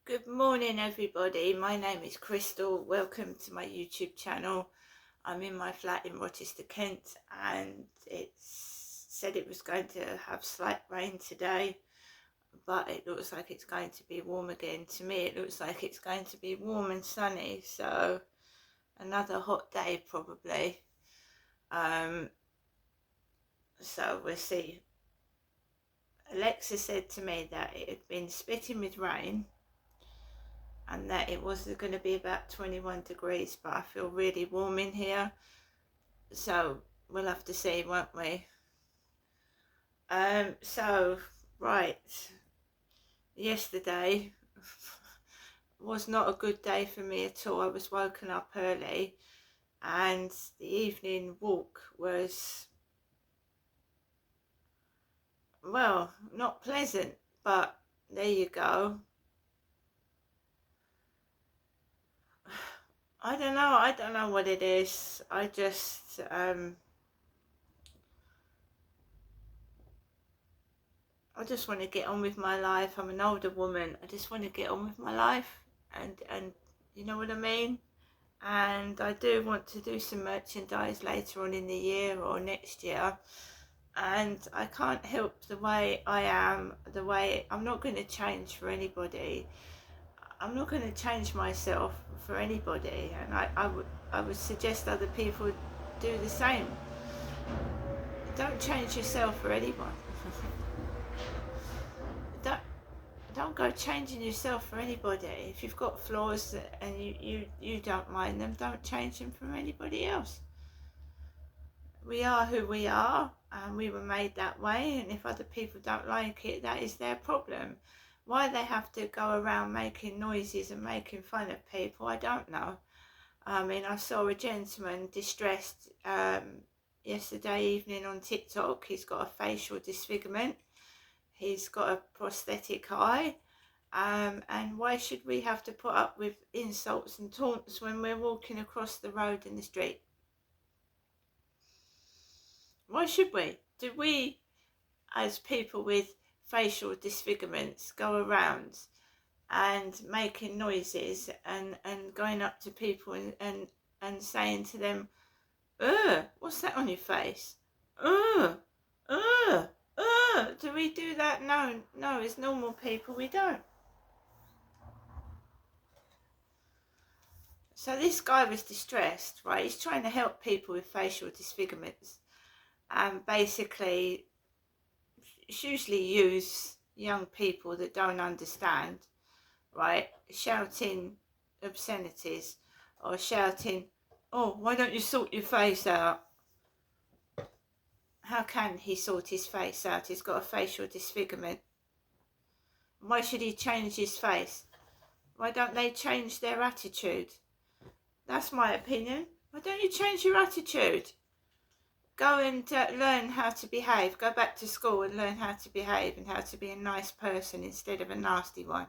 Good morning, everybody. My name is Crystal. Welcome to my YouTube channel. I'm in my flat in Rochester, Kent, and it said it was going to have slight rain today, but it looks like it's going to be warm again. To me, it looks like it's going to be warm and sunny, so another hot day probably. So we'll see. Alexa said to me that it had been spitting with rain and that it was going to be about 21 degrees, but I feel really warm in here, so we'll have to see, won't we? So right, yesterday was not a good day for me at all. I was woken up early and the evening walk was, well, not pleasant, but there you go. I don't know what it is. I just want to get on with my life. I'm an older woman. I just want to get on with my life, and you know what I mean? And I do want to do some merchandise later on in the year or next year. And I can't help the way I am, the way I'm not going to change for anybody. I'm not going to change myself for anybody. And I would suggest other people do the same. Don't change yourself for anyone. don't don't go changing yourself for anybody. If you've got flaws and you don't mind them, don't change them for anybody else. We are who we are, and we were made that way, and if other people don't like it, that is their problem. Why they have to go around making noises and making fun of people, I don't know. I mean, I saw a gentleman distressed yesterday evening on TikTok. He's got a facial disfigurement. He's got a prosthetic eye. And why should we have to put up with insults and taunts when we're walking across the road in the street? Why should we? Do we, as people with facial disfigurements, go around and making noises and going up to people and saying to them, what's that on your face? Do we do that? No, as normal people, we don't. So this guy was distressed, right? He's trying to help people with facial disfigurements, and basically usually use young people that don't understand, right, shouting obscenities or shouting, oh, why don't you sort your face out? How can he sort his face out? He's got a facial disfigurement. Why should he change his face? Why don't they change their attitude? That's my opinion. Why don't you change your attitude? Go and learn how to behave. Go back to school and learn how to behave and how to be a nice person instead of a nasty one.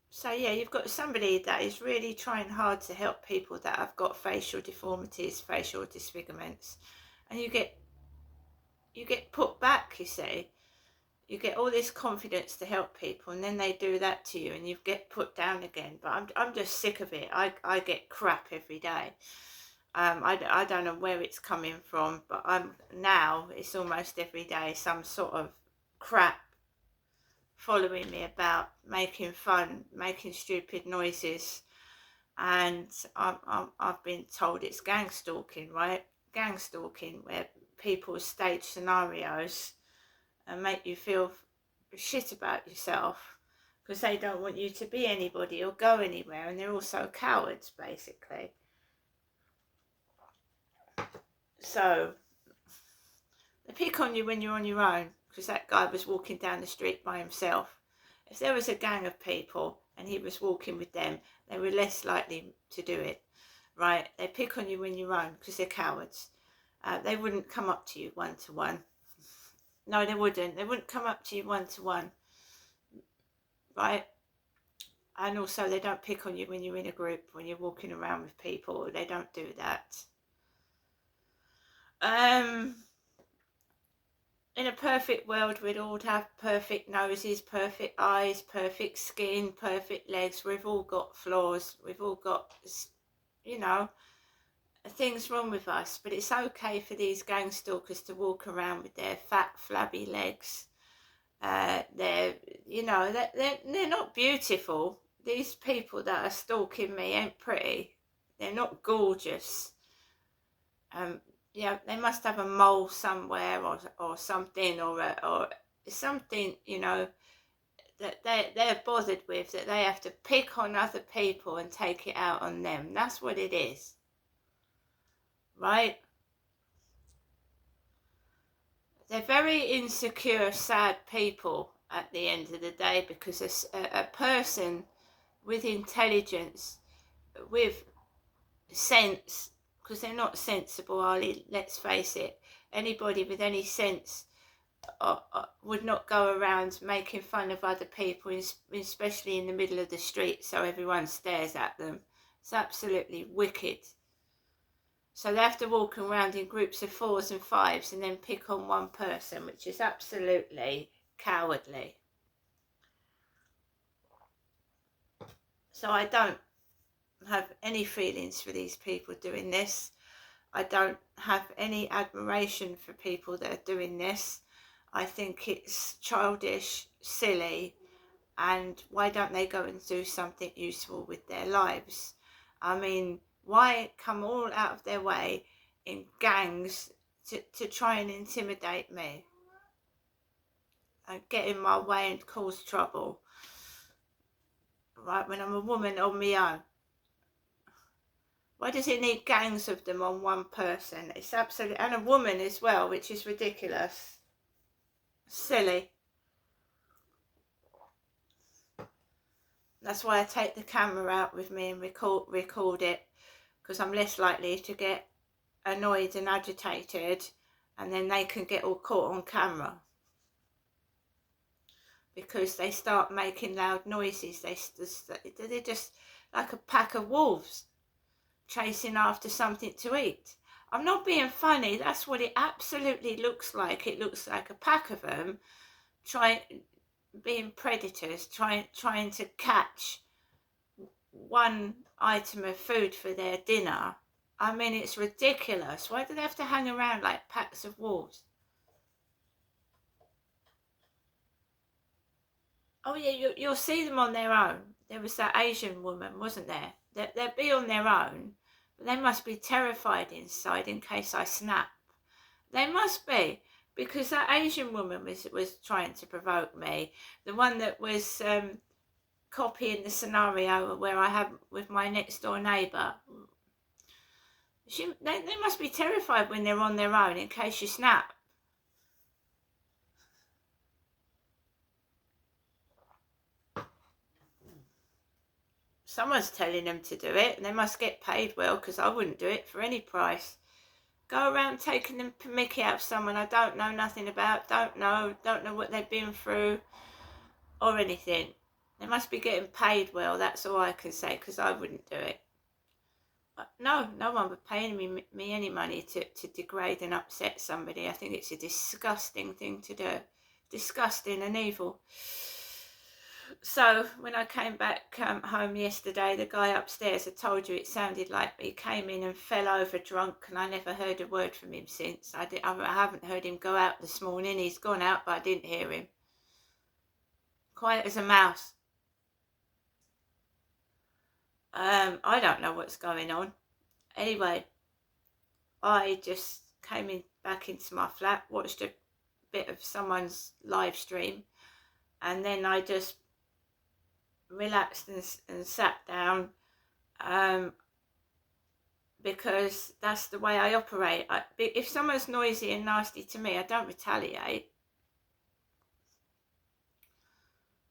So yeah, you've got somebody that is really trying hard to help people that have got facial deformities, facial disfigurements, and you get put back, you see. You get all this confidence to help people, and then they do that to you and you get put down again. But I'm just sick of it. I get crap every day. I don't know where it's coming from, but now it's almost every day some sort of crap following me about, making fun, making stupid noises. And I've been told it's gang stalking, right? Gang stalking, where people stage scenarios and make you feel shit about yourself because they don't want you to be anybody or go anywhere, and they're also cowards, basically. So they pick on you when you're on your own, because that guy was walking down the street by himself. If there was a gang of people and he was walking with them, they were less likely to do it, right? They pick on you when you're on because they're cowards. They wouldn't come up to you one-to-one. No, they wouldn't. They wouldn't come up to you one-to-one, right? And also they don't pick on you when you're in a group, when you're walking around with people. They don't do that. In a perfect world, we'd all have perfect noses, perfect eyes, perfect skin, perfect legs. We've all got flaws. We've all got, you know, things wrong with us. But it's okay for these gang stalkers to walk around with their fat, flabby legs. They're, you know, they're not beautiful. These people that are stalking me ain't pretty. They're not gorgeous. Yeah, they must have a mole somewhere, or something, or something, you know, that they're bothered with, that they have to pick on other people and take it out on them. That's what it is, right? They're very insecure, sad people at the end of the day, because a person with intelligence, with sense, because they're not sensible, Ali, let's face it. Anybody with any sense would not go around making fun of other people, especially in the middle of the street, so everyone stares at them. It's absolutely wicked. So they have to walk around in groups of 4s and 5s and then pick on one person, which is absolutely cowardly. So I don't have any feelings for these people doing this. I don't have any admiration for people that are doing this. I think it's childish, silly, and why don't they go and do something useful with their lives? I mean, why come all out of their way in gangs to try and intimidate me and get in my way and cause trouble, right, when I'm a woman on my own? Why does it need gangs of them on one person? It's absolutely, and a woman as well, which is ridiculous. Silly. That's why I take the camera out with me and record it, because I'm less likely to get annoyed and agitated, and then they can get all caught on camera, because they start making loud noises. They're just like a pack of wolves chasing after something to eat. I'm not being funny. That's what it absolutely looks like. It looks like a pack of them being predators, trying to catch one item of food for their dinner. I mean, it's ridiculous. Why do they have to hang around like packs of wolves? Oh yeah, you'll see them on their own. There was that Asian woman, wasn't there? They'll be on their own, but they must be terrified inside in case I snap. They must be, because that Asian woman was trying to provoke me. The one that was copying the scenario where I have with my next door neighbour. They must be terrified when they're on their own in case you snap. Someone's telling them to do it, and they must get paid well, because I wouldn't do it for any price. Go around taking the mickey out of someone I don't know nothing about, don't know what they've been through or anything. They must be getting paid well, that's all I can say, because I wouldn't do it. No one would pay me any money to degrade and upset somebody. I think it's a disgusting thing to do. Disgusting and evil. So when I came back home yesterday, the guy upstairs, I told you, it sounded like he came in and fell over drunk, and I never heard a word from him since. I haven't heard him go out this morning. He's gone out, but I didn't hear him. Quiet as a mouse. I don't know what's going on. Anyway, I just came back into my flat, watched a bit of someone's live stream, and then I just relaxed and sat down, because that's the way I operate. If someone's noisy and nasty to me, I don't retaliate.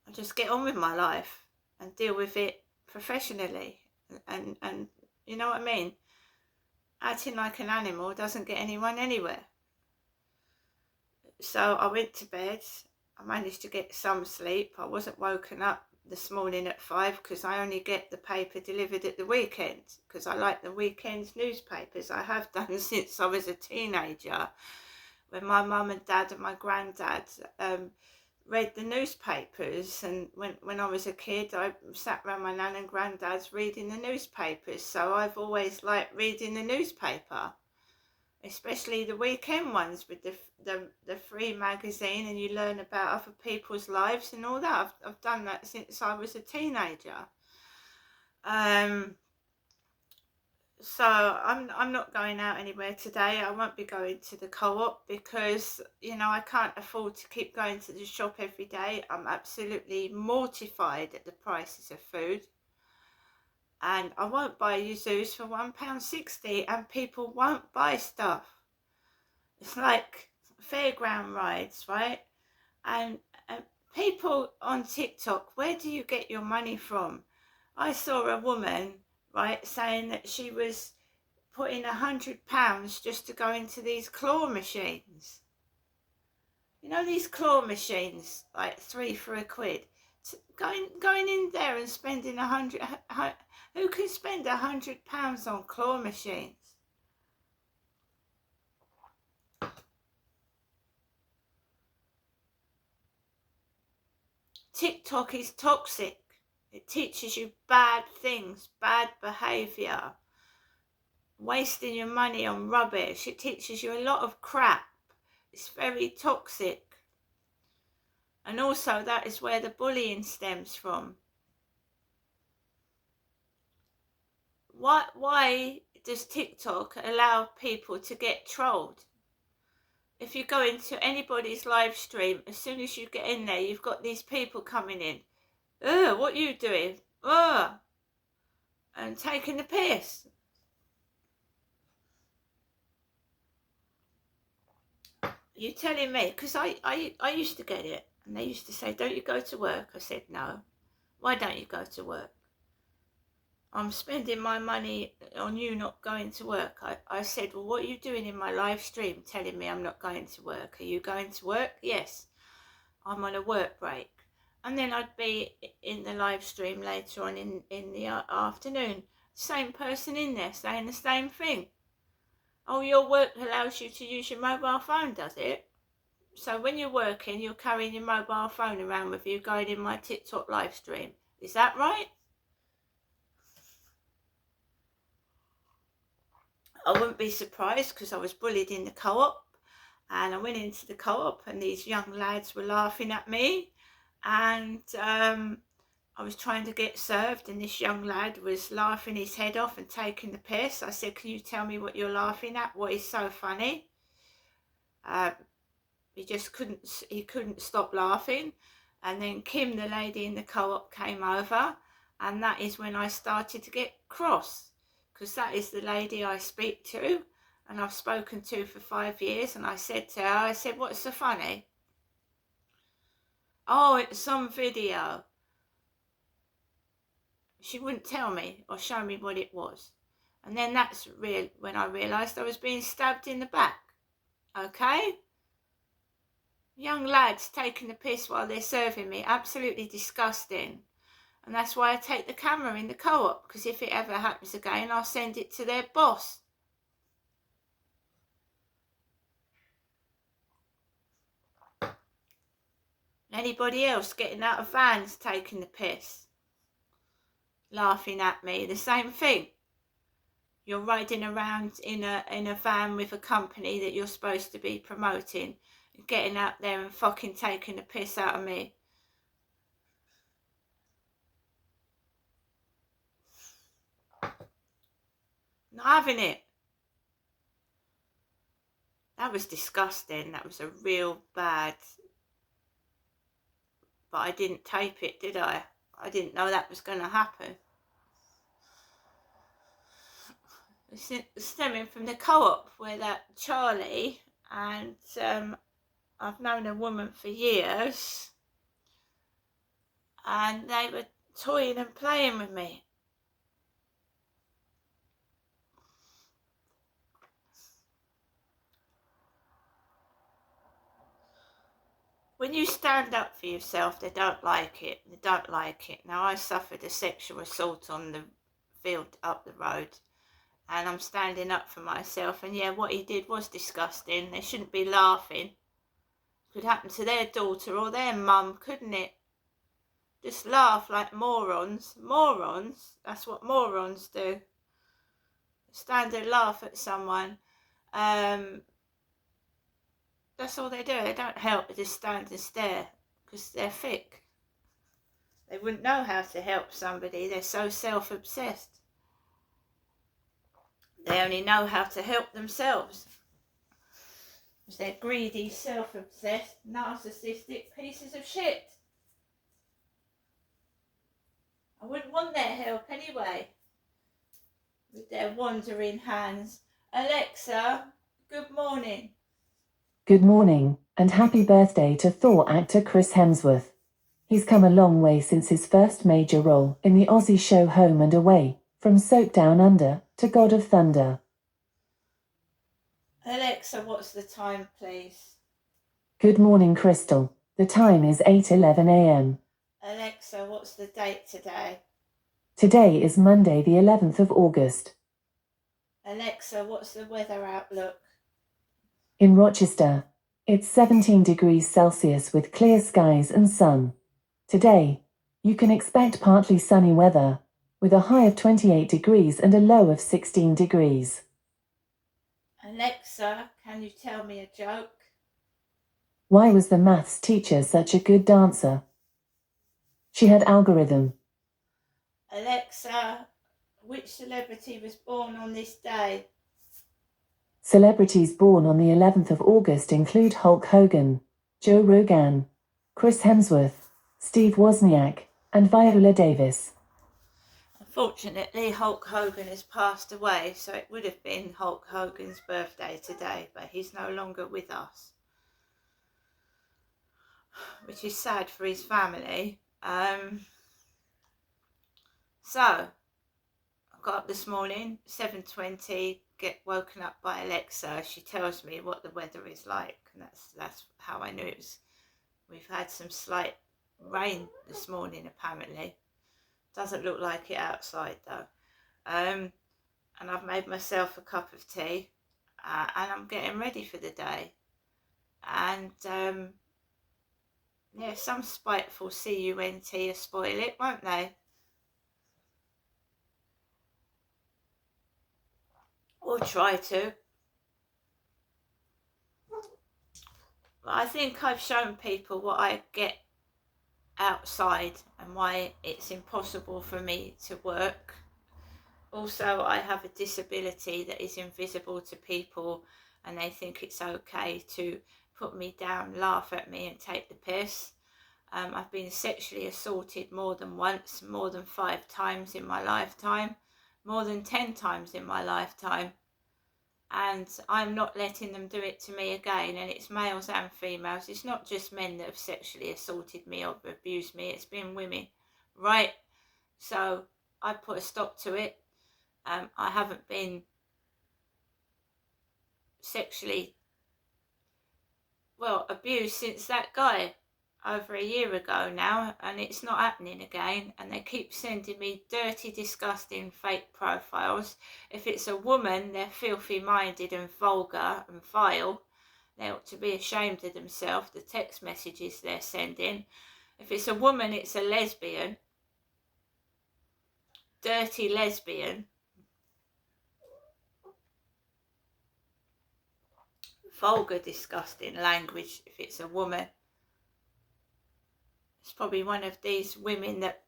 I just get on with my life and deal with it professionally, and you know what I mean? Acting like an animal doesn't get anyone anywhere. So I went to bed. I managed to get some sleep. I wasn't woken up this morning at 5 because I only get the paper delivered at the weekend because I like the weekend's newspapers. I have done since I was a teenager, when my mum and dad and my granddad read the newspapers, and when I was a kid I sat around my nan and granddad's reading the newspapers, so I've always liked reading the newspaper, especially the weekend ones with the free magazine, and you learn about other people's lives and all that. I've done that since I was a teenager. So I'm not going out anywhere today. I won't be going to the co-op because, you know, I can't afford to keep going to the shop every day. I'm absolutely mortified at the prices of food. And I won't buy Yuzus for £1.60, and people won't buy stuff. It's like fairground rides, right? And people on TikTok, where do you get your money from? I saw a woman, right, saying that she was putting £100 just to go into these claw machines. You know, these claw machines, like 3 for £1. Going in there and spending who can spend £100 on claw machines? TikTok is toxic. It teaches you bad things, bad behaviour, wasting your money on rubbish. It teaches you a lot of crap. It's very toxic. And also that is where the bullying stems from. Why does TikTok allow people to get trolled? If you go into anybody's live stream, as soon as you get in there, you've got these people coming in. What are you doing? And taking the piss. You telling me? Because I used to get it. And they used to say, don't you go to work? I said, no. Why don't you go to work? I'm spending my money on you not going to work. I said, well, what are you doing in my live stream telling me I'm not going to work? Are you going to work? Yes, I'm on a work break. And then I'd be in the live stream later on in the afternoon. Same person in there saying the same thing. Oh, your work allows you to use your mobile phone, does it? So when you're working, you're carrying your mobile phone around with you going in my TikTok live stream. Is that right? I wouldn't be surprised because I was bullied in the co-op, and I went into the co-op and these young lads were laughing at me, and I was trying to get served and this young lad was laughing his head off and taking the piss. I said, can you tell me what you're laughing at? What is so funny? He couldn't stop laughing. And then Kim, the lady in the co-op, came over, and that is when I started to get cross, because that is the lady I speak to and I've spoken to for 5 years. And I said to her, I said, what's so funny? Oh, it's some video. She wouldn't tell me or show me what it was. And then that's when I realised I was being stabbed in the back. Okay? Young lads taking the piss while they're serving me. Absolutely disgusting. And that's why I take the camera in the co-op, because if it ever happens again, I'll send it to their boss. Anybody else getting out of vans taking the piss, laughing at me, the same thing. You're riding around in a van with a company that you're supposed to be promoting, getting out there and fucking taking the piss out of me. Not having it. That was disgusting. That was a real bad. But I didn't tape it, did I? I didn't know that was going to happen. It's stemming from the co-op where that Charlie, and I've known a woman for years, and they were toying and playing with me. when you stand up for yourself, they don't like it. They don't like it. Now, I suffered a sexual assault on the field up the road, and I'm standing up for myself. And yeah, what he did was disgusting. They shouldn't be laughing. Could happen to their daughter or their mum, couldn't it? Just laugh like morons. Morons. That's what morons do. Stand and laugh at someone. That's all they do. They don't help. They just stand and stare because they're thick. They wouldn't know how to help somebody. They're so self-obsessed. They only know how to help themselves. Because they're greedy, self-obsessed, narcissistic pieces of shit. I wouldn't want their help anyway. With their wandering hands. Alexa, good morning. Good morning, and happy birthday to Thor actor Chris Hemsworth. He's come a long way since his first major role in the Aussie show Home and Away, from Soap Down Under to God of Thunder. Alexa, what's the time, please? Good morning, Crystal. The time is 8:11 a.m. Alexa, what's the date today? Today is Monday, the 11th of August. Alexa, what's the weather outlook? In Rochester, it's 17 degrees Celsius with clear skies and sun. Today, you can expect partly sunny weather, with a high of 28 degrees and a low of 16 degrees. Alexa, can you tell me a joke? Why was the maths teacher such a good dancer? She had algorithm. Alexa, which celebrity was born on this day? Celebrities born on the 11th of August include Hulk Hogan, Joe Rogan, Chris Hemsworth, Steve Wozniak, and Viola Davis. Unfortunately, Hulk Hogan has passed away, so it would have been Hulk Hogan's birthday today, but he's no longer with us, which is sad for his family. So, I got up this morning, 7:20, get woken up by Alexa. She tells me what the weather is like, and that's how I knew it was. We've had some slight rain this morning, apparently. Doesn't look like it outside though. And I've made myself a cup of tea, and I'm getting ready for the day. And yeah, some spiteful CUNT will spoil it, won't they? Or try to. But I think I've shown people what I get outside and why it's impossible for me to work. Also, I have a disability that is invisible to people, and they think it's okay to put me down, laugh at me and take the piss. I've been sexually assaulted more than once, more than 5 times in my lifetime, more than 10 times in my lifetime. And I'm not letting them do it to me again. And it's males and females. It's not just men that have sexually assaulted me or abused me. It's been women, right? So I put a stop to it. I haven't been sexually, abused since that guy over a year ago now, and it's not happening again. And they keep sending me dirty, disgusting fake profiles. If it's a woman, they're filthy minded and vulgar and vile. They ought to be ashamed of themselves, the text messages they're sending. If it's a woman, it's a lesbian, dirty lesbian, vulgar, disgusting language. If it's a woman, it's probably one of these women that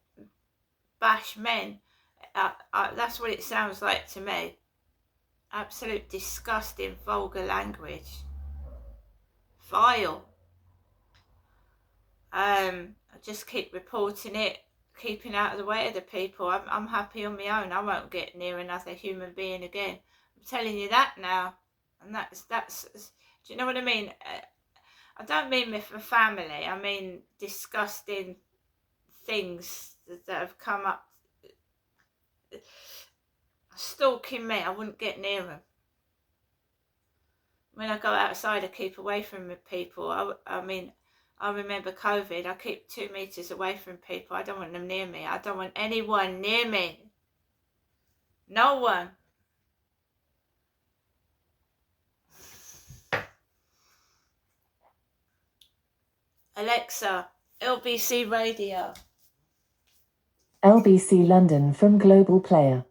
bash men. That's what it sounds like to me. Absolute disgusting, vulgar language. Vile. I just keep reporting it, keeping out of the way of the people. I'm happy on my own. I won't get near another human being again. I'm telling you that now. And that's do you know what I mean? I don't mean for family. I mean disgusting things that have come up stalking me. I wouldn't get near them. When I go outside, I keep away from people. I mean, I remember COVID. I keep 2 meters away from people. I don't want them near me. I don't want anyone near me. No one. Alexa, LBC Radio. LBC London from Global Player.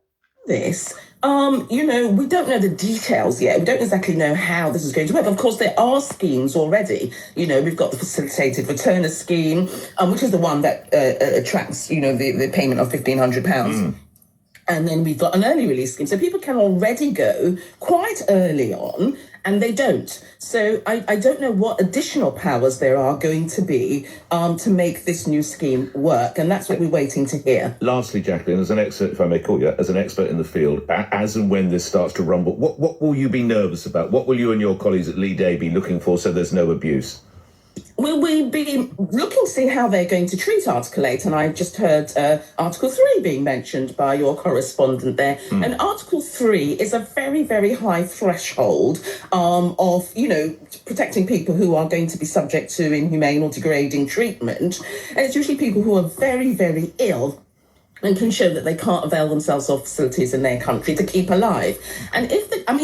This, we don't know the details yet. We don't exactly know how this is going to work. Of course, there are schemes already. We've got the facilitated returner scheme, which is the one that attracts, the payment of £1,500. And then we've got an early release scheme. So people can already go quite early on, and they don't. So I don't know what additional powers there are going to be to make this new scheme work. And that's what we're waiting to hear. Lastly, Jacqueline, as an expert, if I may call you, as an expert in the field, as and when this starts to rumble, what will you be nervous about? What will you and your colleagues at Lead Day be looking for so there's no abuse? Will we be looking to see how they're going to treat Article 8? And I just heard Article 3 being mentioned by your correspondent there. And Article 3 is a very, very high threshold of, protecting people who are going to be subject to inhumane or degrading treatment. And it's usually people who are very, very ill and can show that they can't avail themselves of facilities in their country to keep alive. And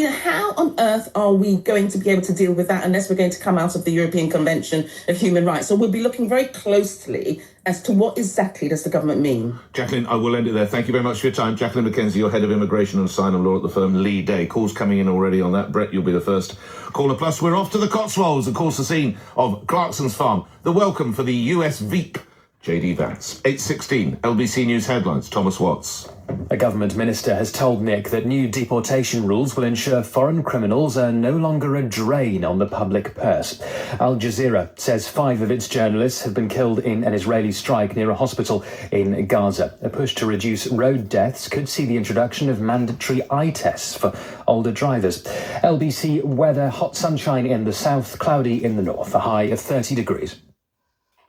how on earth are we going to be able to deal with that unless we're going to come out of the European Convention of Human Rights? So we'll be looking very closely as to what exactly does the government mean. Jacqueline, I will end it there. Thank you very much for your time. Jacqueline McKenzie, you're Head of Immigration and Asylum Law at the firm Lead Day. Calls coming in already on that. Brett, you'll be the first caller. Plus, we're off to the Cotswolds, of course, the scene of Clarkson's Farm. The welcome for the US Veep. JD Vance. 8:16, LBC News headlines. Thomas Watts. A government minister has told Nick that new deportation rules will ensure foreign criminals are no longer a drain on the public purse. Al Jazeera says 5 of its journalists have been killed in an Israeli strike near a hospital in Gaza. A push to reduce road deaths could see the introduction of mandatory eye tests for older drivers. LBC weather, hot sunshine in the south, cloudy in the north, a high of 30 degrees.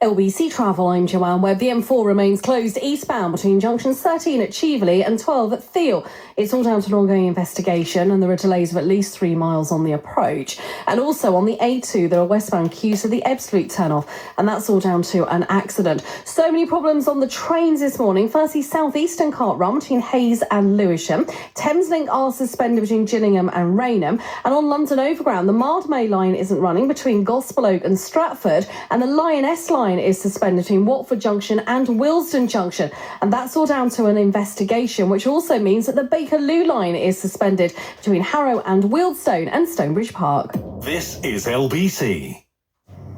LBC Travel, I'm Joanne Webb. The M4 remains closed eastbound between junctions 13 at Cheveley and 12 at Theale. It's all down to an ongoing investigation, and there are delays of at least 3 miles on the approach. And also on the A2, there are westbound queues to the Ebbsfleet turnoff, and that's all down to an accident. So many problems on the trains this morning. Firstly, Southeastern can't run between Hayes and Lewisham. Thameslink are suspended between Gillingham and Rainham. And on London Overground, the Mildmay line isn't running between Gospel Oak and Stratford, and the Lioness line is suspended between Watford Junction and Willesden Junction, and that's all down to an investigation, which also means that the Bakerloo line is suspended between Harrow and Wealdstone and Stonebridge Park. This is LBC.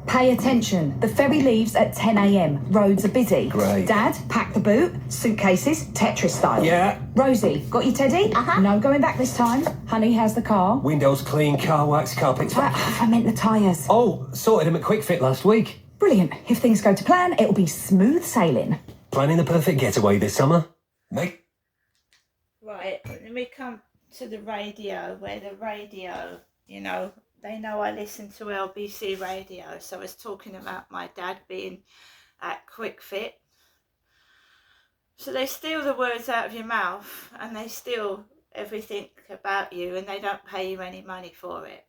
Pay attention. The ferry leaves at 10 a.m. Roads are busy. Great. Dad, pack the boot. Suitcases, Tetris style. Yeah. Rosie, got your teddy? No going back this time. Honey, how's the car? Windows clean, car wax, carpets. I meant the tyres. Oh, sorted him at Quick Fit last week. Brilliant. If things go to plan, it'll be smooth sailing. Planning the perfect getaway this summer. Mate. Right, let me come to the radio, where the radio, they know I listen to LBC radio. So I was talking about my dad being at Quick Fit. So they steal the words out of your mouth, and they steal everything about you, and they don't pay you any money for it,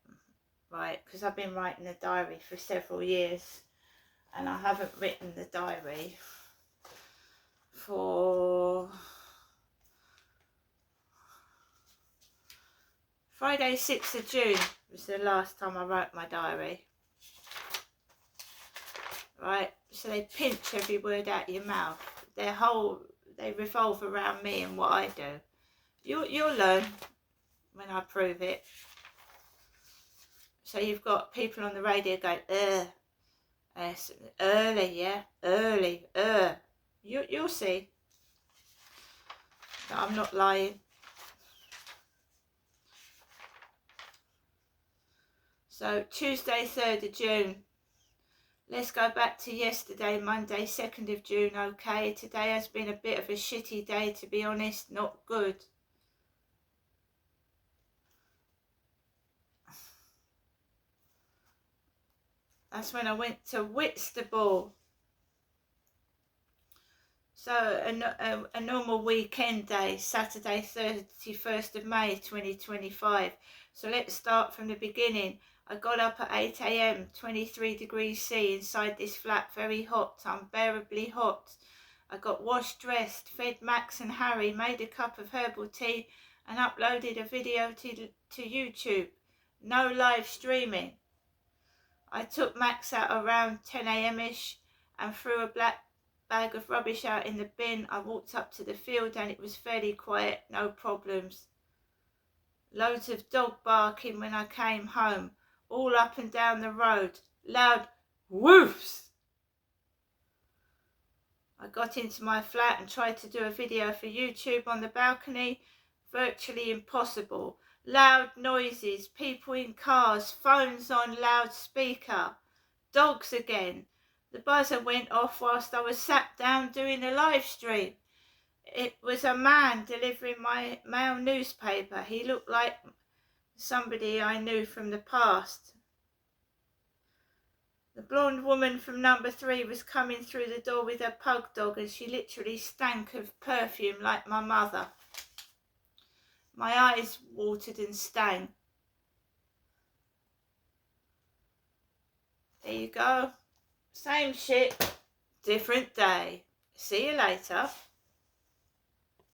right? Because I've been writing a diary for several years, and I haven't written the diary for Friday 6th of June was the last time I wrote my diary. Right, so they pinch every word out of your mouth. They revolve around me and what I do. You'll learn when I prove it. So you've got people on the radio going, early, yeah, early, You'll see that I'm not lying. So Tuesday 3rd of June. Let's go back to yesterday, Monday 2nd of June. Okay, today has been a bit of a shitty day, to be honest, not good. That's when I went to Whitstable. So a normal weekend day, Saturday 31st of May 2025. So let's start from the beginning. I got up at 8 a.m, 23 degrees C inside this flat, very hot, unbearably hot. I got washed, dressed, fed Max and Harry, made a cup of herbal tea and uploaded a video to YouTube. No live streaming. I took Max out around 10 a.m-ish and threw a black bag of rubbish out in the bin. I walked up to the field and it was fairly quiet, no problems. Loads of dog barking when I came home, all up and down the road, loud woofs. I got into my flat and tried to do a video for YouTube on the balcony. Virtually impossible. Loud noises, people in cars, phones on loudspeaker, dogs again. The buzzer went off whilst I was sat down doing a live stream. It was a man delivering my mail newspaper. He looked like somebody I knew from the past. The blonde woman from number 3 was coming through the door with her pug dog and she literally stank of perfume like my mother. My eyes watered and stung. There you go. Same shit, different day. See you later.